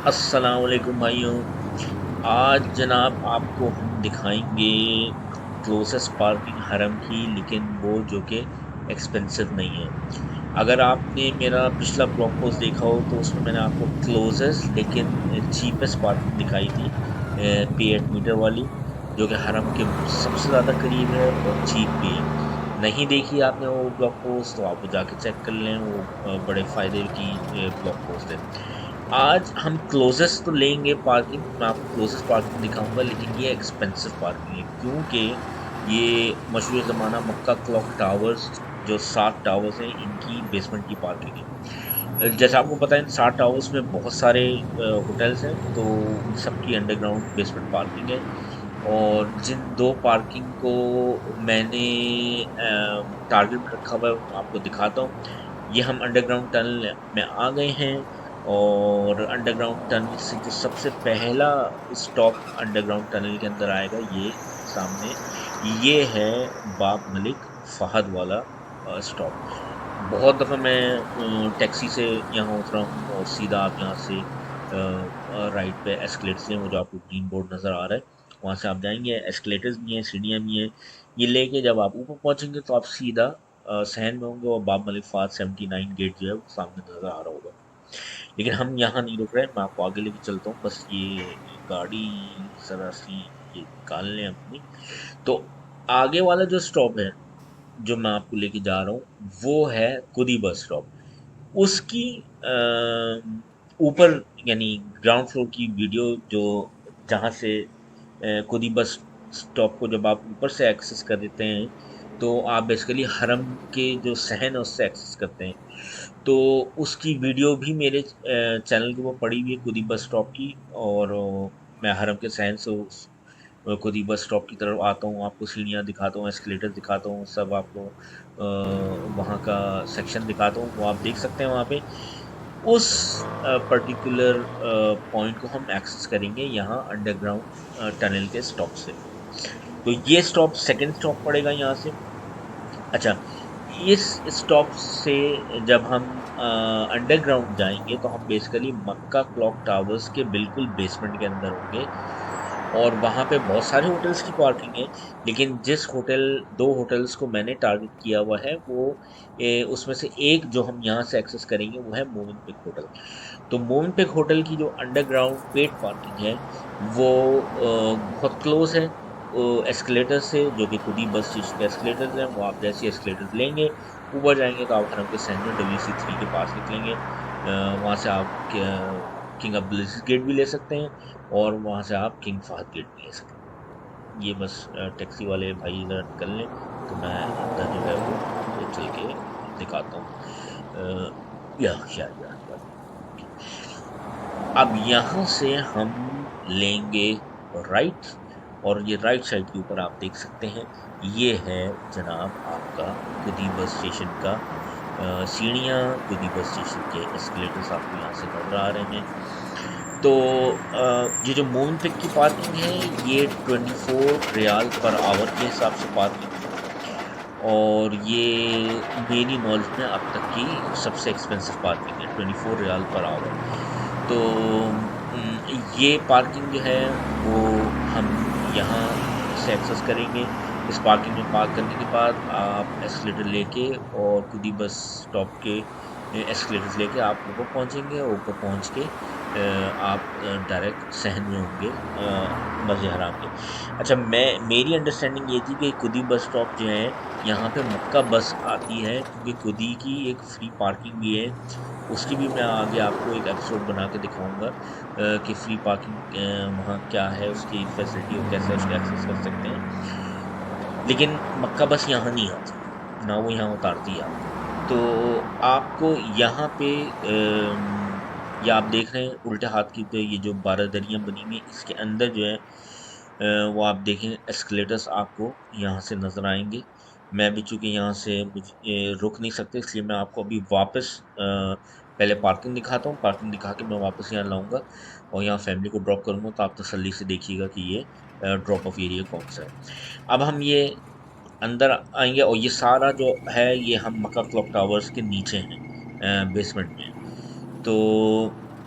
अस्सलाम वालेकुम भाइयों। आज जनाब आपको हम दिखाएंगे क्लोजेस्ट पार्किंग हरम की, लेकिन वो जो कि एक्सपेंसिव नहीं है। अगर आपने मेरा पिछला ब्लॉग पोस्ट देखा हो तो उसमें मैंने आपको क्लोजेस्ट लेकिन चीपेस्ट पार्किंग दिखाई थी, पे एट मीटर वाली, जो कि हरम के सबसे ज़्यादा करीब है और चीप भी है। नहीं देखी आपने वो ब्लॉग पोस्ट तो आप वो जाके चेक कर लें, वो बड़े फ़ायदे की ब्लॉग पोस्ट है। आज हम क्लोजेस्ट तो लेंगे पार्किंग, मैं आपको क्लोजेस्ट पार्किंग दिखाऊंगा, लेकिन ये एक्सपेंसिव पार्किंग है क्योंकि ये मशहूर ज़माना मक्का क्लॉक टावर्स, जो 7 टावर्स हैं, इनकी बेसमेंट की पार्किंग है। जैसा आपको पता है इन 7 टावर्स में बहुत सारे होटल्स हैं, तो उन सब की अंडरग्राउंड बेसमेंट पार्किंग है। और जिन 2 पार्किंग को मैंने टारगेट में रखा हुआ है मैं आपको दिखाता हूँ। ये हम अंडरग्राउंड टनल में आ गए हैं, और अंडरग्राउंड टनल से जो सबसे पहला स्टॉप अंडरग्राउंड टनल के अंदर आएगा, ये सामने, ये है बाब मलिक फहद वाला स्टॉप। बहुत दफ़ा मैं टैक्सी से यहाँ उतरा हूँ और सीधा आप यहाँ से राइट पे एस्केलेटर से, वो जो आपको ग्रीन बोर्ड नज़र आ रहा है, वहाँ से आप जाएंगे। एस्केलेटर्स भी हैं, सीढ़ियाँ भी हैं। ये लेके जब आप ऊपर पहुँचेंगे तो आप सीधा सहन में होंगे, और बाब मलिक फात 79 गेट जो है वो सामने नज़र आ रहा होगा। लेकिन हम यहाँ नहीं रुक रहे, मैं आपको आगे लेके चलता हूँ। बस ये गाड़ी ज़रा सी ये निकाल लें अपनी। तो आगे वाला जो स्टॉप है, जो मैं आपको लेके जा रहा हूँ, वो है कुदी बस स्टॉप। उसकी ऊपर, यानी ग्राउंड फ्लोर की वीडियो, जो जहाँ से कुदी बस स्टॉप को जब आप ऊपर से एक्सेस कर देते हैं, तो आप बेसिकली हरम के जो सहन है उससे एक्सेस करते हैं। तो उसकी वीडियो भी मेरे चैनल के ऊपर पड़ी हुई है, कुदी बस स्टॉप की। और मैं हरम के सहन से उस खुद ही बस स्टॉप की तरफ आता हूँ, आपको सीढ़ियाँ दिखाता हूँ, एस्केलेटर दिखाता हूँ, सब आपको वहाँ का सेक्शन दिखाता हूँ, वो आप देख सकते हैं वहाँ पे। उस पर्टिकुलर पॉइंट को हम एक्सेस करेंगे यहाँ अंडरग्राउंड टनल के स्टॉप से। तो ये स्टॉप सेकंड स्टॉप पड़ेगा यहाँ से। अच्छा, इस स्टॉप से जब हम अंडरग्राउंड जाएंगे तो हम बेसिकली मक्का क्लॉक टावर्स के बिल्कुल बेसमेंट के अंदर होंगे। और वहाँ पे बहुत सारे होटल्स की पार्किंग है, लेकिन जिस होटल, 2 होटल्स को मैंने टारगेट किया हुआ है, वो उसमें से एक जो हम यहाँ से एक्सेस करेंगे वो है मोवेनपिक होटल। तो मोवेनपिक होटल की जो अंडरग्राउंड पेड पार्किंग है, वो बहुत क्लोज है एस्केलेटर से, जो कि खुद ही बस स्टेशन के एस्केलेटर हैं। वो आप जैसे एस्केलेटर लेंगे, ऊपर जाएंगे तो आप हरम के सेंटर WC3 के पास निकलेंगे। वहाँ से आप किंग अब्दुल अजीज गेट भी ले सकते हैं, और वहाँ से आप किंग फहद गेट भी ले सकते हैं। ये बस टैक्सी वाले भाई ज़रा निकल लें तो मैं अंदर जो है वो चल के दिखाता हूँ। अ, या अब यहाँ से हम लेंगे राइट, और ये राइट साइड के ऊपर आप देख सकते हैं, ये है जनाब आपका कुदी बस स्टेशन का सीढ़ियाँ, कुदी बस स्टेशन के एस्केलेटर्स आपको यहाँ से नजर आ रहे हैं। तो ये जो मून पिक की पार्किंग है, ये 24 रियाल पर आवर के हिसाब से पार्किंग है, और ये मेरी नॉलेज में अब तक की सबसे एक्सपेंसिव पार्किंग है, 24 रियाल पर आवर। तो ये पार्किंग जो है वो हम यहाँ से एक्सेस करेंगे। इस पार्किंग में पार्क करने के बाद आप एस्केलेटर लेके और खुद ही बस स्टॉप के एस्केलेटर्स लेके आप ऊपर पहुँचेंगे, और ऊपर पहुँच के आप डायरेक्ट सहन में होंगे मस्जिद हराम के। अच्छा, मेरी अंडरस्टैंडिंग ये थी कि खुदी बस स्टॉप जो है, यहाँ पे मक्का बस आती है, क्योंकि खुदी की एक फ्री पार्किंग भी है। उसकी भी मैं आगे आपको एक एपिसोड बना के दिखाऊंगा कि फ्री पार्किंग वहाँ क्या है, उसकी फैसिलिटी और कैसे उसको एक्सेस कर सकते हैं। लेकिन मक्का बस यहाँ नहीं आती, ना वो यहाँ उतारती है आपको। तो आपको यहाँ पे ये आप देख रहे हैं उल्टे हाथ की पे ये जो 12 दरियाँ बनी हुई हैं, इसके अंदर जो है वो आप देखें एस्केलेटर्स आपको यहाँ से नज़र आएंगे। मैं भी चूंकि यहाँ से रुक नहीं सकते, इसलिए मैं आपको अभी वापस पहले पार्किंग दिखाता हूँ। पार्किंग दिखा के मैं वापस यहाँ लाऊंगा और यहाँ फैमिली को ड्रॉप करूँगा, तो आप तसल्ली से देखिएगा कि ये ड्रॉप ऑफ एरिया कौन सा है। अब हम ये अंदर आएंगे, और ये सारा जो है ये हम मक्का क्लॉक टावर्स के नीचे हैं, बेसमेंट में। तो